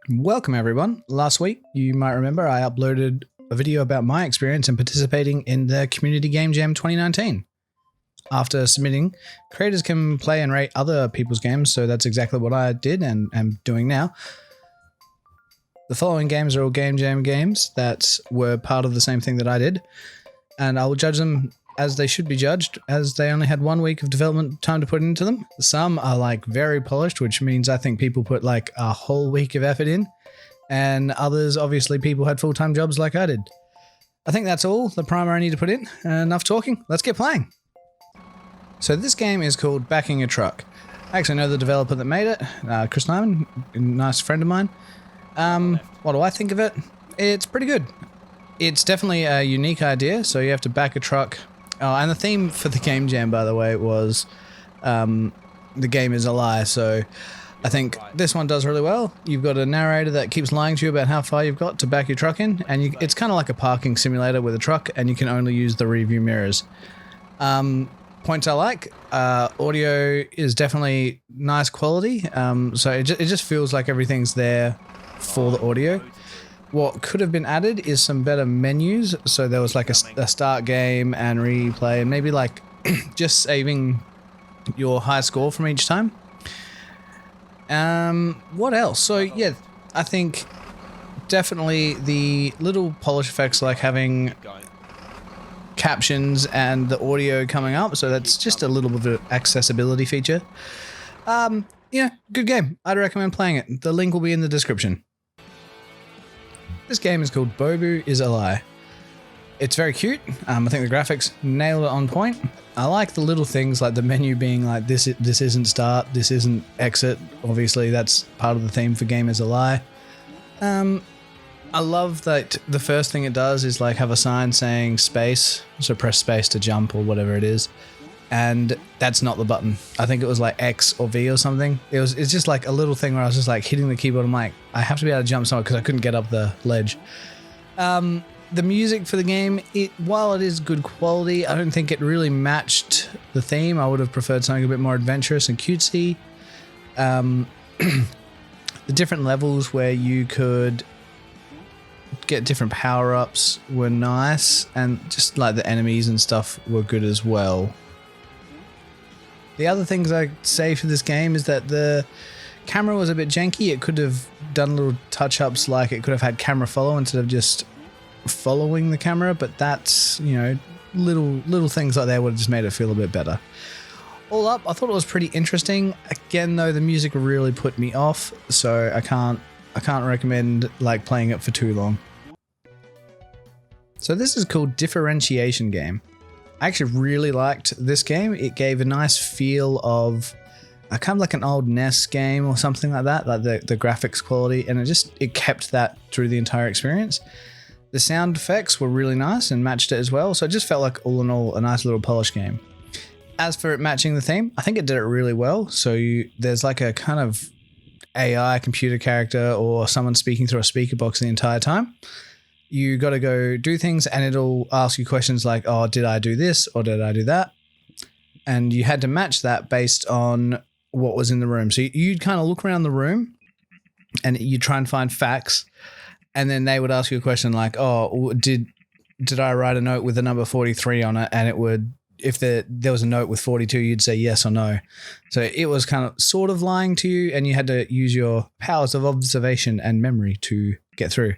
Welcome everyone. Last week, you might remember I uploaded a video about my experience in participating in the Community Game Jam 2019. After submitting, creators can play and rate other people's games, so that's exactly what I did and am doing now. The following games are all Game Jam games that were part of the same thing that I did, and I will judge them as they should be judged, as they only had 1 week of development time to put into them. Some are like very polished, which means I think people put like a whole week of effort in, and others, obviously, people had full-time jobs like I did. I think that's all the primer I need to put in. Enough talking, let's get playing. So this game is called Backing a Truck. I actually know the developer that made it, Chris Nyman, a nice friend of mine. What do I think of it? It's pretty good. It's definitely a unique idea, so you have to back a truck. Oh, and the theme for the Game Jam, by the way, was the game is a lie, so I think this one does really well. You've got a narrator that keeps lying to you about how far you've got to back your truck in, and it's kind of like a parking simulator with a truck, and you can only use the rearview mirrors. Points I like, audio is definitely nice quality, so it just feels like everything's there for the audio. What could have been added is some better menus, so there was like a start game and replay, and maybe like just saving your high score from each time. What else? So yeah, I think definitely the little polish effects, like having captions and the audio coming up, so that's just a little bit of an accessibility feature. Yeah, good game. I'd recommend playing it. The link will be in the description. This game is called Bobu is a Lie. It's very cute. I think the graphics nailed it on point. I like the little things like the menu being like this isn't start, this isn't exit. Obviously that's part of the theme for Game is a Lie. I love that the first thing it does is like have a sign saying space, so press space to jump or whatever it is. And that's not the button. I think it was like X or V or something. It's just like a little thing where I was just like hitting the keyboard. I'm like, I have to be able to jump somewhere because I couldn't get up the ledge. The music for the game, while it is good quality, I don't think it really matched the theme. I would have preferred something a bit more adventurous and cutesy. The different levels where you could get different power-ups were nice, and just like the enemies and stuff were good as well. The other things I'd say for this game is that the camera was a bit janky. It could have done little touch-ups, like it could have had camera follow instead of just following the camera, but that's, you know, little things like that would have just made it feel a bit better. All up, I thought it was pretty interesting. Again, though, the music really put me off, so I can't recommend like playing it for too long. So this is called Differentiation Game. I actually really liked this game. It gave a nice feel of kind of like an old NES game or something like that, like the graphics quality, and it kept that through the entire experience. The sound effects were really nice and matched it as well, so it just felt like all in all a nice little polished game. As for it matching the theme, I think it did it really well. So there's like a kind of AI computer character or someone speaking through a speaker box the entire time. You got to go do things and it'll ask you questions like, oh, did I do this or did I do that? And you had to match that based on what was in the room. So you'd kind of look around the room and you try and find facts, and then they would ask you a question like, oh, did I write a note with the number 43 on it? And it would, if there was a note with 42, you'd say yes or no. So it was kind of sort of lying to you, and you had to use your powers of observation and memory to get through.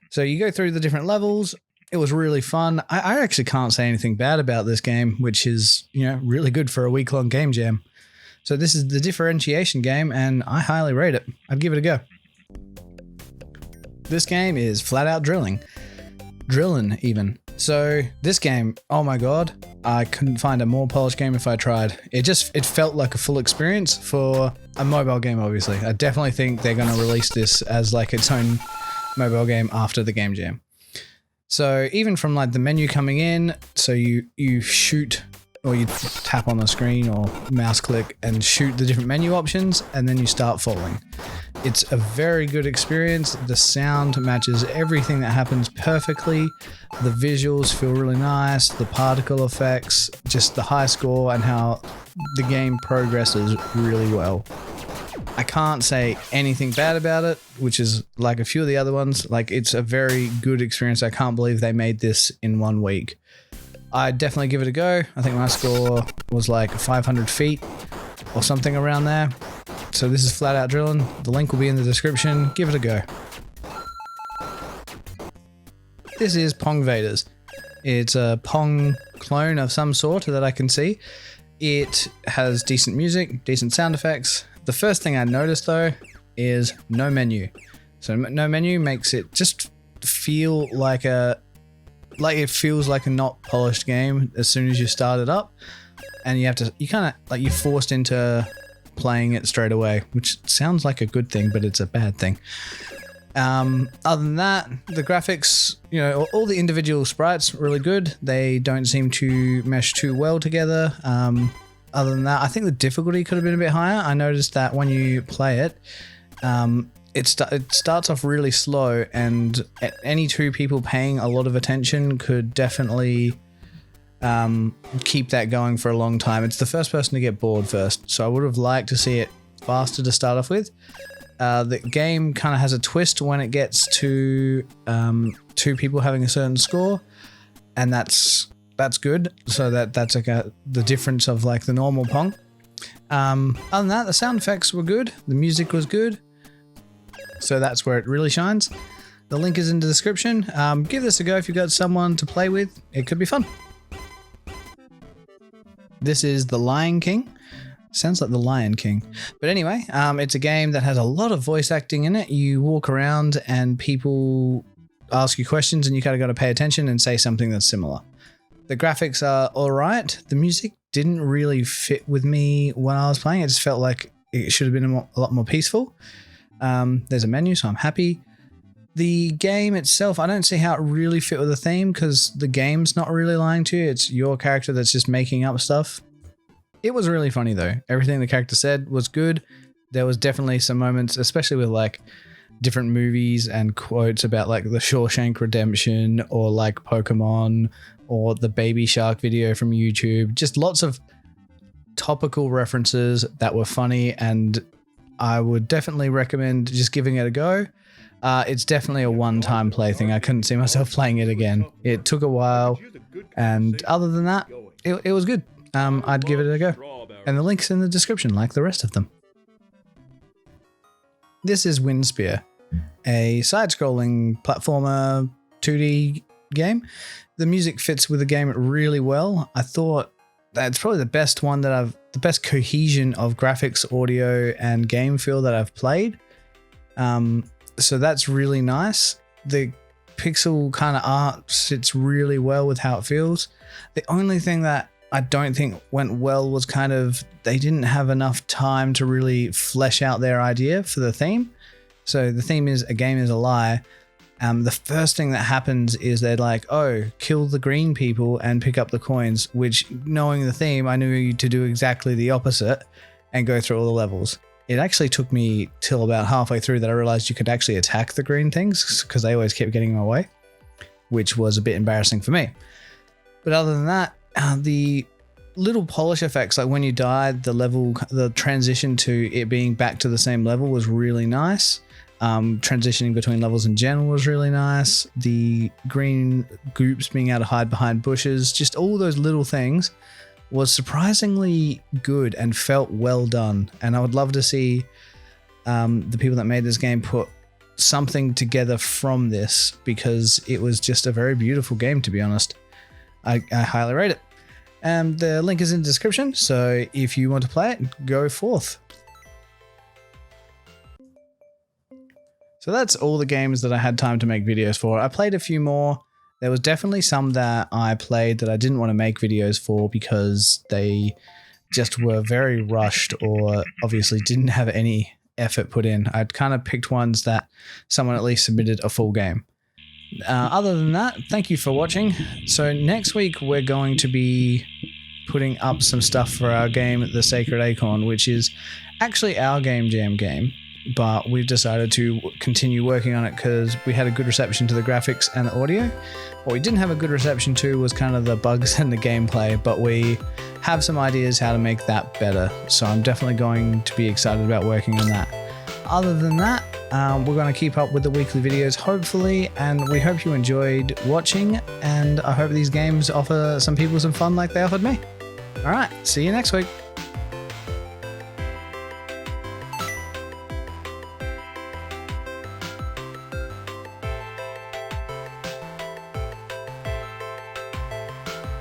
So you go through the different levels. It was really fun. I actually can't say anything bad about this game, which is, you know, really good for a week-long game jam. So this is the Differentiation Game, and I highly rate it. I'd give it a go. This game is flat out drilling even. So this game, oh my god, I couldn't find a more polished game if I tried. It felt like a full experience for a mobile game, obviously. I definitely think they're going to release this as like its own mobile game after the Game Jam. So even from like the menu coming in, so you shoot, or you tap on the screen or mouse click and shoot the different menu options, and then you start falling. It's a very good experience. The sound matches everything that happens perfectly. The visuals feel really nice. The particle effects, just the high score and how the game progresses really well. I can't say anything bad about it, which is like a few of the other ones. Like, it's a very good experience. I can't believe they made this in 1 week. I'd definitely give it a go. I think my score was like 500 feet or something around there. So this is Flat Out Drilling. The link will be in the description. Give it a go. This is Pong Vaders. It's a Pong clone of some sort that I can see. It has decent music, decent sound effects. The first thing I noticed though is no menu. So no menu makes it just feel like it feels like a not polished game as soon as you start it up, and you kind of like, you're forced into playing it straight away, which sounds like a good thing, but it's a bad thing. Other than that, the graphics, you know, all the individual sprites are really good. They don't seem to mesh too well together. Other than that, I think the difficulty could have been a bit higher. I noticed that when you play it, it starts off really slow, and any two people paying a lot of attention could definitely keep that going for a long time. It's the first person to get bored first, so I would have liked to see it faster to start off with. The game kind of has a twist when it gets to two people having a certain score, and that's good. So that's like the difference of like the normal Pong. Other than that, the sound effects were good. The music was good. So that's where it really shines. The link is in the description. Give this a go if you've got someone to play with. It could be fun. This is The Lion King. Sounds like The Lion King. But anyway, it's a game that has a lot of voice acting in it. You walk around and people ask you questions, and you kind of got to pay attention and say something that's similar. The graphics are all right. The music didn't really fit with me when I was playing. It just felt like it should have been a lot more peaceful. There's a menu, so I'm happy. The game itself, I don't see how it really fit with the theme, because the game's not really lying to you. It's your character that's just making up stuff. It was really funny though. Everything the character said was good. There was definitely some moments, especially with like different movies and quotes about like the Shawshank Redemption or like Pokemon or the Baby Shark video from YouTube. Just lots of topical references that were funny, and I would definitely recommend just giving it a go. It's definitely a one-time play thing. I couldn't see myself playing it again. It took a while, and other than that, it was good. I'd give it a go. And the link's in the description, like the rest of them. This is Windspear, a side-scrolling platformer 2D game. The music fits with the game really well. I thought that's probably the best cohesion of graphics, audio, and game feel that I've played. So that's really nice. The pixel kind of art sits really well with how it feels. The only thing that I don't think went well was kind of, they didn't have enough time to really flesh out their idea for the theme. So the theme is a game is a lie. The first thing that happens is they're like, oh, kill the green people and pick up the coins, which, knowing the theme, I knew to do exactly the opposite and go through all the levels. It actually took me till about halfway through that I realized you could actually attack the green things, because they always kept getting in my way, which was a bit embarrassing for me. But other than that, the little polish effects, like when you died, the transition to it being back to the same level was really nice. Transitioning between levels in general was really nice. The green goops being able to hide behind bushes, just all those little things was surprisingly good and felt well done. And I would love to see the people that made this game put something together from this, because it was just a very beautiful game, to be honest. I highly rate it. The link is in the description, so if you want to play it, go forth. So that's all the games that I had time to make videos for. I played a few more. There was definitely some that I played that I didn't want to make videos for because they just were very rushed, or obviously didn't have any effort put in. I'd kind of picked ones that someone at least submitted a full game. Other than that, thank you for watching. So next week we're going to be putting up some stuff for our game, The Sacred Acorn, which is actually our Gamejam game, but we've decided to continue working on it because we had a good reception to the graphics and the audio. What we didn't have a good reception to was kind of the bugs and the gameplay, but we have some ideas how to make that better. So I'm definitely going to be excited about working on that. Other than that, we're going to keep up with the weekly videos, hopefully, and we hope you enjoyed watching, and I hope these games offer some people some fun like they offered me. All right, see you next week.